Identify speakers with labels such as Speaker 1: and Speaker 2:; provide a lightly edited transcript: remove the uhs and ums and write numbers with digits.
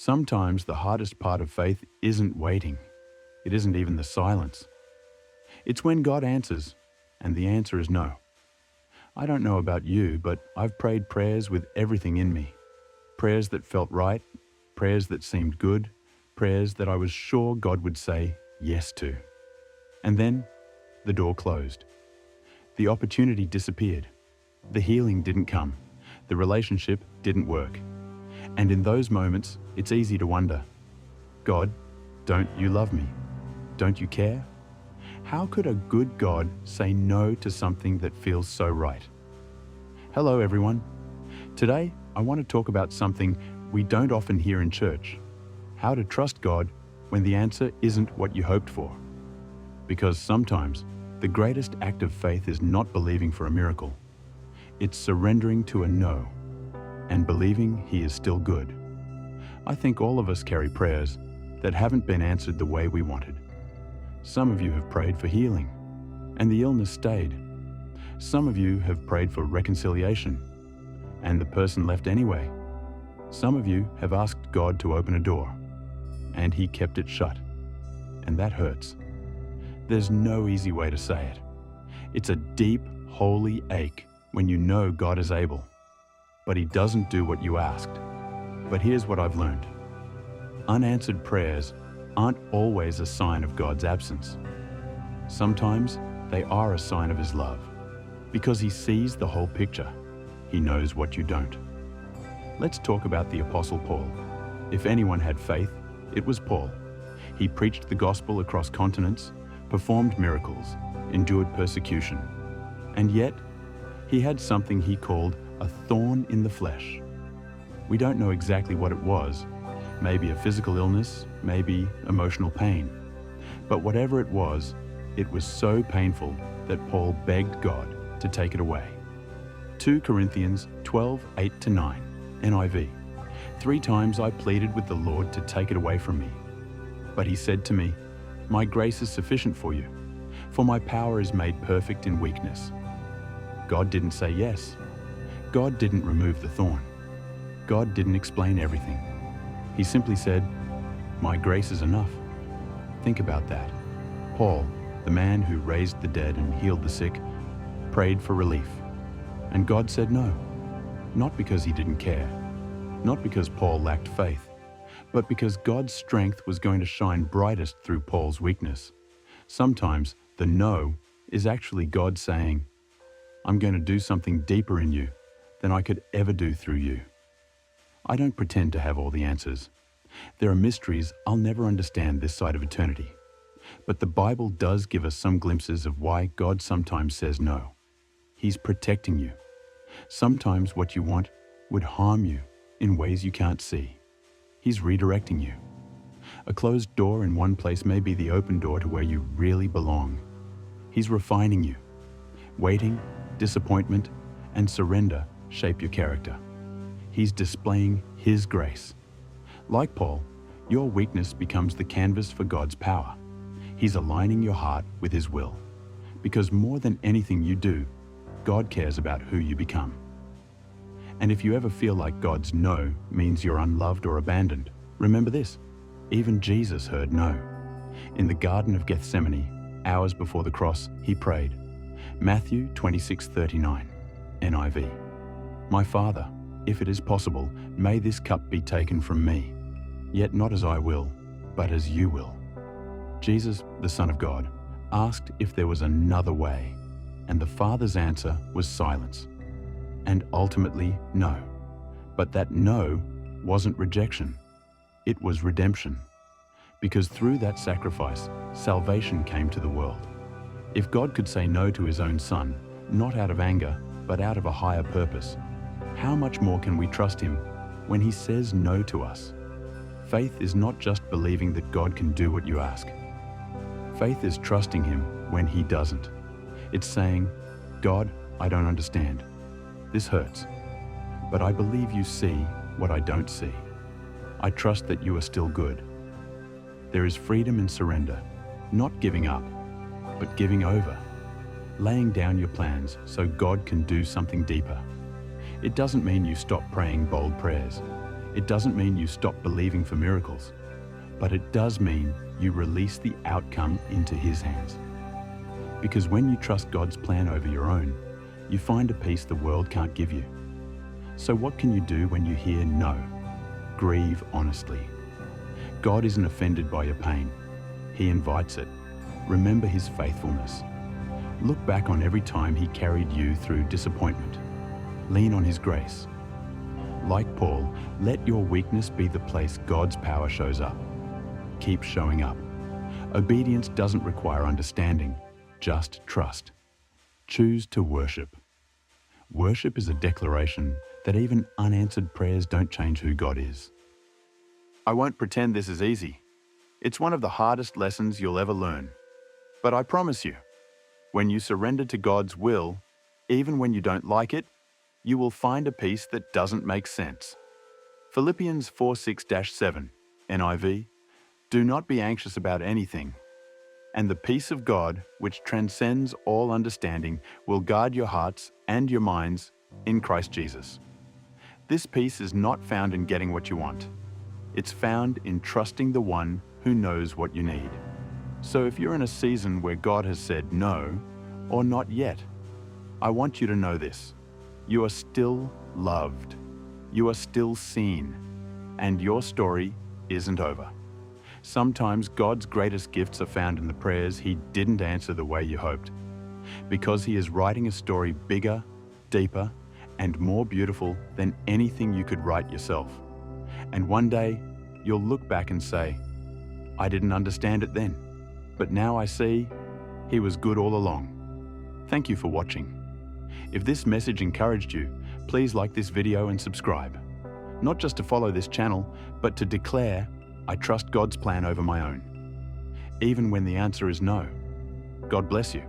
Speaker 1: Sometimes the hardest part of faith isn't waiting. It isn't even the silence. It's when God answers, and the answer is no. I don't know about you, but I've prayed prayers with everything in me. Prayers that felt right, prayers that seemed good, prayers that I was sure God would say yes to. And then the door closed. The opportunity disappeared. The healing didn't come. The relationship didn't work. And in those moments, it's easy to wonder, God, don't you love me? Don't you care? How could a good God say no to something that feels so right? Hello, everyone. Today, I want to talk about something we don't often hear in church: how to trust God when the answer isn't what you hoped for. Because sometimes, the greatest act of faith is not believing for a miracle. It's surrendering to a no and believing He is still good. I think all of us carry prayers that haven't been answered the way we wanted. Some of you have prayed for healing, and the illness stayed. Some of you have prayed for reconciliation, and the person left anyway. Some of you have asked God to open a door, and He kept it shut, and that hurts. There's no easy way to say it. It's a deep, holy ache when you know God is able, but He doesn't do what you asked. But here's what I've learned. Unanswered prayers aren't always a sign of God's absence. Sometimes they are a sign of His love, because He sees the whole picture. He knows what you don't. Let's talk about the Apostle Paul. If anyone had faith, it was Paul. He preached the gospel across continents, performed miracles, endured persecution, and yet he had something he called a thorn in the flesh. We don't know exactly what it was. Maybe a physical illness, maybe emotional pain. But whatever it was so painful that Paul begged God to take it away. 2 Corinthians 12:8-9, NIV. 3 times I pleaded with the Lord to take it away from me. But He said to me, "My grace is sufficient for you, for my power is made perfect in weakness." God didn't say yes. God didn't remove the thorn. God didn't explain everything. He simply said, "My grace is enough." Think about that. Paul, the man who raised the dead and healed the sick, prayed for relief. And God said no, not because He didn't care, not because Paul lacked faith, but because God's strength was going to shine brightest through Paul's weakness. Sometimes the no is actually God saying, "I'm going to do something deeper in you than I could ever do through you." I don't pretend to have all the answers. There are mysteries I'll never understand this side of eternity. But the Bible does give us some glimpses of why God sometimes says no. He's protecting you. Sometimes what you want would harm you in ways you can't see. He's redirecting you. A closed door in one place may be the open door to where you really belong. He's refining you. Waiting, disappointment, and surrender shape your character. He's displaying His grace. Like Paul, your weakness becomes the canvas for God's power. He's aligning your heart with His will. Because more than anything you do, God cares about who you become. And if you ever feel like God's no means you're unloved or abandoned, remember this: even Jesus heard no. In the Garden of Gethsemane, hours before the cross, He prayed. Matthew 26:39, NIV. "My Father, if it is possible, may this cup be taken from me. Yet not as I will, but as you will." Jesus, the Son of God, asked if there was another way, and the Father's answer was silence. And ultimately, no. But that no wasn't rejection. It was redemption. Because through that sacrifice, salvation came to the world. If God could say no to His own Son, not out of anger, but out of a higher purpose, how much more can we trust Him when He says no to us? Faith is not just believing that God can do what you ask. Faith is trusting Him when He doesn't. It's saying, "God, I don't understand. This hurts. But I believe you see what I don't see. I trust that you are still good." There is freedom in surrender, not giving up, but giving over, laying down your plans so God can do something deeper. It doesn't mean you stop praying bold prayers. It doesn't mean you stop believing for miracles, but it does mean you release the outcome into His hands. Because when you trust God's plan over your own, you find a peace the world can't give you. So what can you do when you hear no? Grieve honestly. God isn't offended by your pain. He invites it. Remember His faithfulness. Look back on every time He carried you through disappointment. Lean on His grace. Like Paul, let your weakness be the place God's power shows up. Keep showing up. Obedience doesn't require understanding, just trust. Choose to worship. Worship is a declaration that even unanswered prayers don't change who God is. I won't pretend this is easy. It's one of the hardest lessons you'll ever learn. But I promise you, when you surrender to God's will, even when you don't like it, you will find a peace that doesn't make sense. Philippians 4:6-7, NIV, do not be anxious about anything, and the peace of God, which transcends all understanding, will guard your hearts and your minds in Christ Jesus. This peace is not found in getting what you want. It's found in trusting the one who knows what you need. So if you're in a season where God has said no, or not yet, I want you to know this. You are still loved. You are still seen. And your story isn't over. Sometimes God's greatest gifts are found in the prayers He didn't answer the way you hoped, because He is writing a story bigger, deeper, and more beautiful than anything you could write yourself. And one day, you'll look back and say, I didn't understand it then, but now I see He was good all along. Thank you for watching. If this message encouraged you, please like this video and subscribe. Not just to follow this channel, but to declare, I trust God's plan over my own. Even when the answer is no. God bless you.